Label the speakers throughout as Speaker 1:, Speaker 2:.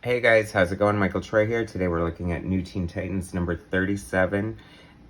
Speaker 1: Hey guys, how's it going? Michael Troy here. Today we're looking at New Teen Titans number 37,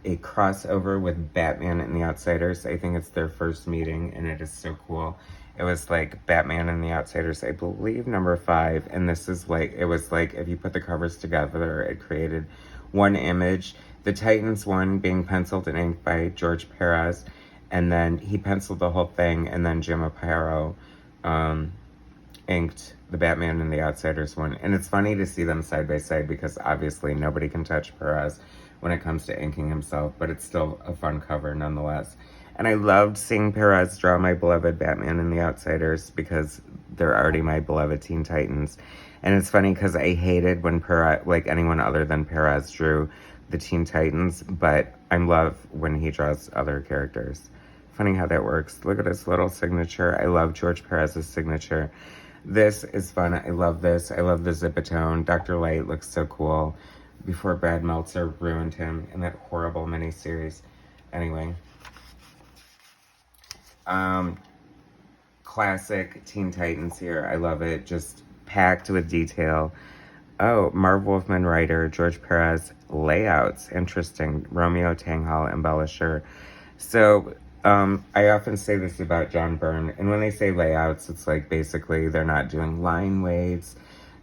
Speaker 1: a crossover with Batman and the Outsiders. I think it's their first meeting and it is so cool. It was like Batman and the Outsiders, I believe, number 5, and this is like, it was like if you put the covers together, it created one image. The Titans one being penciled and inked by George Perez, and then he penciled the whole thing, and then Jim Aparo inked the Batman and the Outsiders one. And it's funny to see them side by side because obviously nobody can touch Perez when it comes to inking himself, but it's still a fun cover nonetheless. And I loved seeing Perez draw my beloved Batman and the Outsiders because they're already my beloved Teen Titans. And it's funny because I hated when Perez, like anyone other than Perez, drew the Teen Titans, but I love when he draws other characters. Funny how that works. Look at his little signature. I love George Perez's signature. This is fun. I love this. I love the Zipatone. Dr. Light looks so cool before Brad Meltzer ruined him in that horrible miniseries. Anyway. Classic Teen Titans here. I love it. Just packed with detail. Oh, Marv Wolfman writer, George Perez layouts. Interesting. Romeo Tanghal embellisher. So, I often say this about John Byrne, and when they say layouts, it's like basically they're not doing line weights.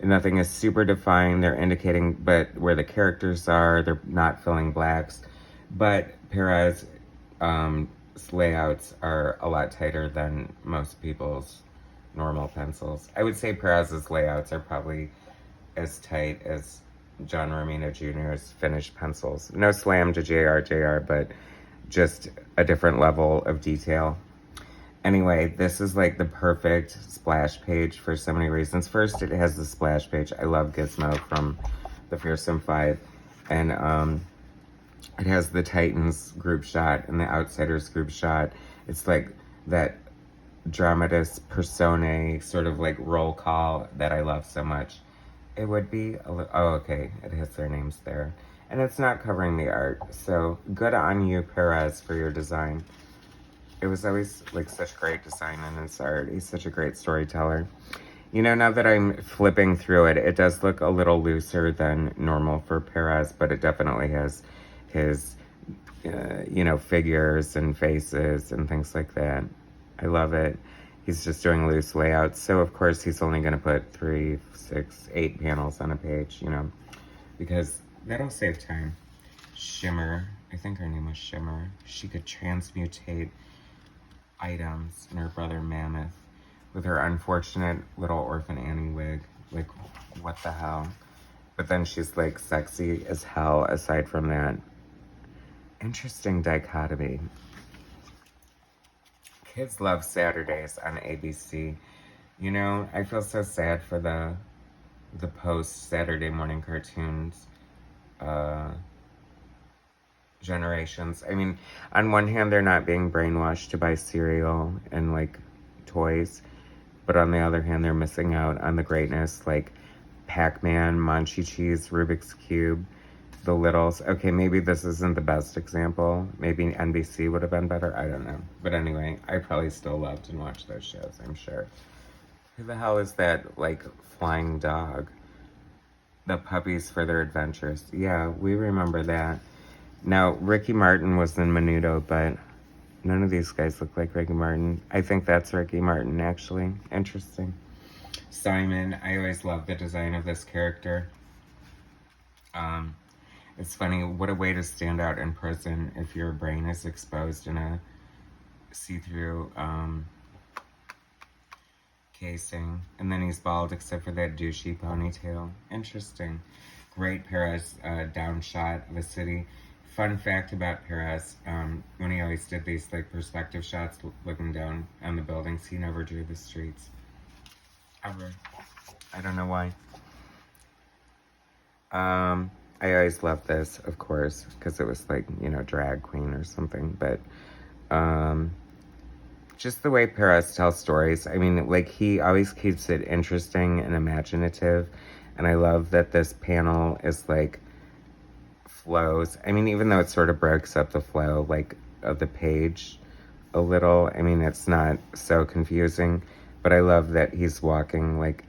Speaker 1: Nothing is super defined. They're indicating but where the characters are. They're not filling blacks. But Perez layouts are a lot tighter than most people's normal pencils. I would say Perez's layouts are probably as tight as John Romita Jr.'s finished pencils. No slam to JR, but just a different level of detail. Anyway, this is like the perfect splash page for so many reasons. First, it has the splash page. I love Gizmo from the Fearsome Five. And it has the Titans group shot and the Outsiders group shot. It's like that dramatis personae sort of like roll call that I love so much. It would be, oh, okay, it has their names there. And it's not covering the art, so good on you, Perez, for your design. It was always like such great design in his art. He's such a great storyteller. You know, now that I'm flipping through it, it does look a little looser than normal for Perez, but it definitely has his, figures and faces and things like that. I love it. He's just doing loose layouts, so of course he's only going to put 3, 6, 8 panels on a page, because that'll save time. Shimmer, I think her name was Shimmer. She could transmutate items in her brother Mammoth with her unfortunate little Orphan Annie wig. Like, what the hell? But then she's like sexy as hell aside from that. Interesting dichotomy. Kids love Saturdays on ABC. I feel so sad for the post Saturday morning cartoons generations. I mean, on one hand, they're not being brainwashed to buy cereal and like toys, but on the other hand, they're missing out on the greatness like Pac-Man, Monchi Cheese, Rubik's Cube, The Littles. Okay, maybe this isn't the best example. Maybe NBC would have been better. I don't know. But anyway, I probably still loved and watched those shows, I'm sure. Who the hell is that, like, flying dog? The Puppies for Their Adventures. Yeah, we remember that. Now, Ricky Martin was in Menudo, but none of these guys look like Ricky Martin. I think that's Ricky Martin, actually. Interesting. Simon, I always loved the design of this character. It's funny, what a way to stand out in prison if your brain is exposed in a see-through casing. And then he's bald except for that douchey ponytail. Interesting. Great Perez down shot of a city. Fun fact about Perez, when he always did these like perspective shots looking down on the buildings, he never drew the streets. Ever. I don't know why. I always loved this, of course, because it was like, drag queen or something, but just the way Perez tells stories. I mean, like, he always keeps it interesting and imaginative, and I love that this panel is like flows. I mean, even though it sort of breaks up the flow, like, of the page a little, I mean, it's not so confusing, but I love that he's walking, like,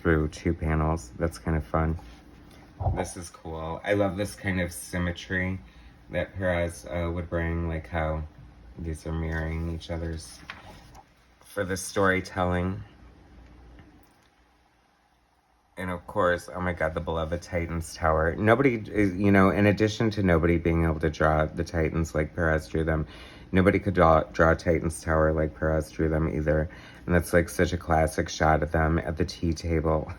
Speaker 1: through 2 panels. That's kind of fun. This is cool. I love this kind of symmetry that Perez would bring, like how these are mirroring each other's for the storytelling. And of course, oh my god, the beloved Titans Tower. Nobody, you know, in addition to nobody being able to draw the Titans like Perez drew them, nobody could draw Titans Tower like Perez drew them either. And that's like such a classic shot of them at the tea table.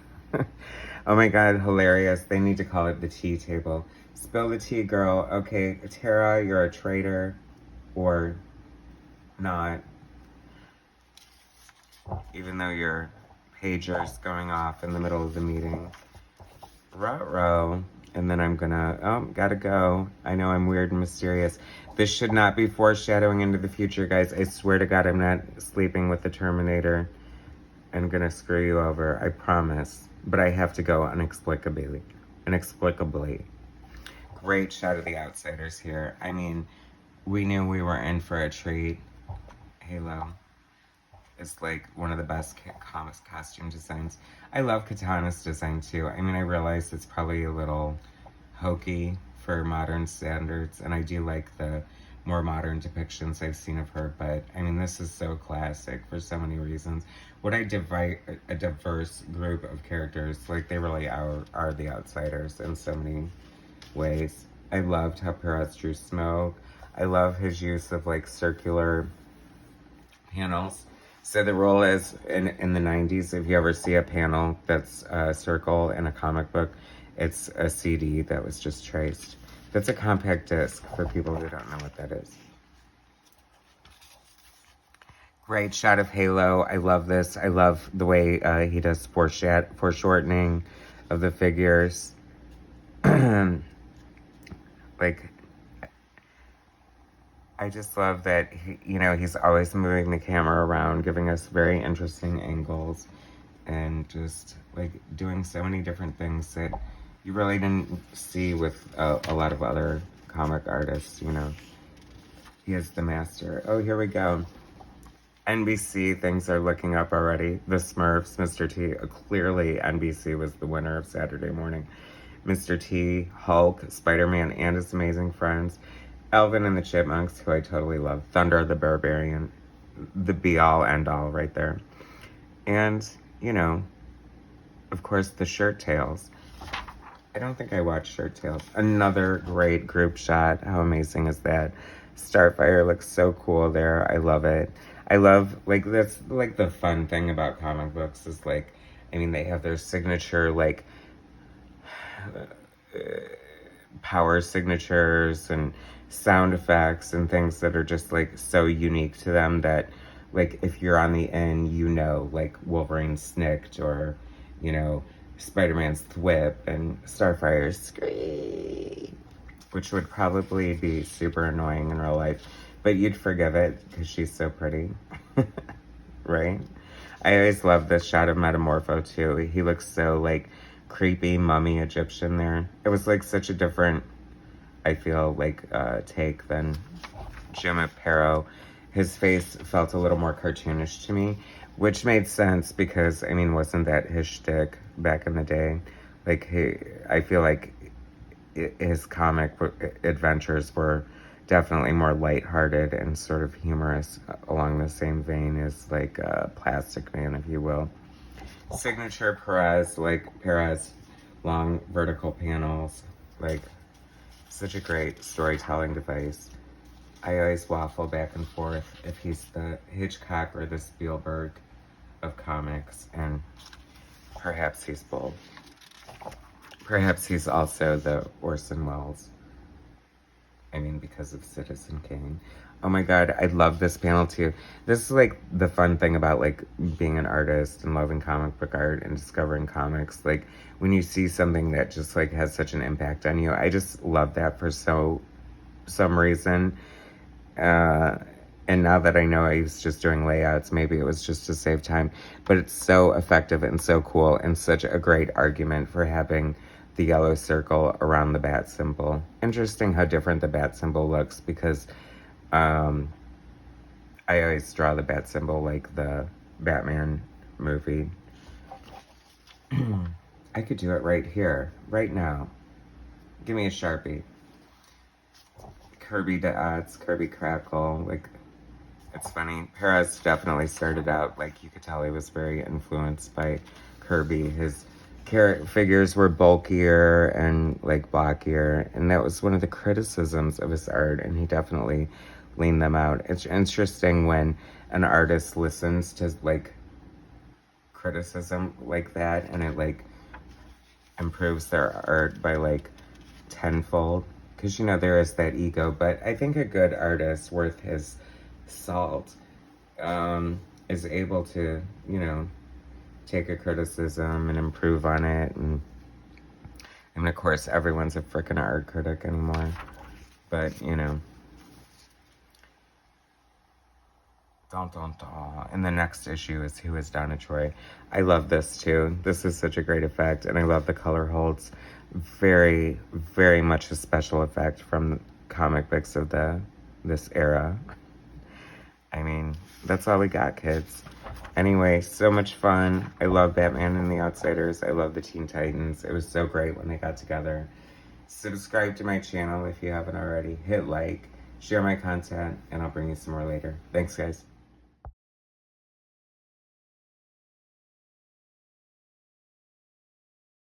Speaker 1: Oh my god, hilarious. They need to call it the tea table. Spill the tea, girl. Okay, Tara, you're a traitor. Or not. Even though your pager's going off in the middle of the meeting. Ruh-roh. And then I'm gonna, oh, gotta go. I know I'm weird and mysterious. This should not be foreshadowing into the future, guys. I swear to God, I'm not sleeping with the Terminator and gonna screw you over. I promise. But I have to go inexplicably. Inexplicably. Great shot of the Outsiders here. I mean, we knew we were in for a treat. Halo is like one of the best comics costume designs. I love Katana's design too. I mean, I realize it's probably a little hokey for modern standards, and I do like the more modern depictions I've seen of her, but I mean, this is so classic for so many reasons. What a diverse group of characters, like they really are the Outsiders in so many ways. I loved how Perez drew smoke. I love his use of like circular panels. So the rule is in the 90s, if you ever see a panel that's a circle in a comic book, it's a CD that was just traced. That's a compact disc for people who don't know what that is. Great shot of Halo. I love this. I love the way he does foreshortening of the figures. Like, I just love that, you know, he's always moving the camera around, giving us very interesting angles, and just, like, doing so many different things that you really didn't see with a lot of other comic artists, you know. He is the master. Oh, here we go. NBC, things are looking up already. The Smurfs, Mr. T. Clearly, NBC was the winner of Saturday morning. Mr. T, Hulk, Spider-Man and his amazing friends, Alvin and the Chipmunks, who I totally love, Thunder the Barbarian, the be-all, end-all right there. And, you know, of course, the Shirt Tails. I don't think I watched Shirt Tails. Another great group shot. How amazing is that? Starfire looks so cool there. I love it. I love, like, that's, like, the fun thing about comic books is, like, I mean, they have their signature, like, power signatures and sound effects and things that are just like so unique to them that like if you're on the end, you know, like Wolverine's snicked or, you know, Spider-Man's thwip and Starfire's scream, which would probably be super annoying in real life, but you'd forgive it because she's so pretty. Right? I always love this shot of Metamorpho too. He looks so like creepy mummy Egyptian there. It was like such a different, I feel like, take than Jim Aparo. His face felt a little more cartoonish to me, which made sense because, I mean, wasn't that his shtick back in the day? Like, I feel like his comic adventures were definitely more lighthearted and sort of humorous along the same vein as, like, Plastic Man, if you will. Signature Perez, like Perez, long vertical panels, like such a great storytelling device. I always waffle back and forth if he's the Hitchcock or the Spielberg of comics, and perhaps he's both. Perhaps he's also the Orson Welles. I mean, because of Citizen Kane. Oh my god, I love this panel too. This is like the fun thing about like being an artist and loving comic book art and discovering comics. Like when you see something that just like has such an impact on you, I just love that for some reason. And now that I know I was just doing layouts, maybe it was just to save time, but it's so effective and so cool and such a great argument for having the yellow circle around the bat symbol. Interesting how different the bat symbol looks because I always draw the bat symbol like the Batman movie. I could do it right here, right now. Give me a Sharpie. Kirby Dots, Kirby Crackle, like, it's funny. Perez definitely started out, like, you could tell he was very influenced by Kirby. His figures were bulkier and, like, blockier, and that was one of the criticisms of his art, and he definitely leaned them out. It's interesting when an artist listens to, like, criticism like that, and it, like, improves their art by, like, tenfold. Because, you know, there is that ego, but I think a good artist worth his salt is able to, you know, take a criticism and improve on it. And of course, everyone's a freaking art critic anymore. But, you know. And the next issue is Who is Donna Troy? I love this too. This is such a great effect, and I love the color holds. Very, very much a special effect from comic books of this era. I mean, that's all we got, kids. Anyway, so much fun. I love Batman and the Outsiders. I love the Teen Titans. It was so great when they got together. Subscribe to my channel if you haven't already. Hit like, share my content, and I'll bring you some more later. Thanks, guys.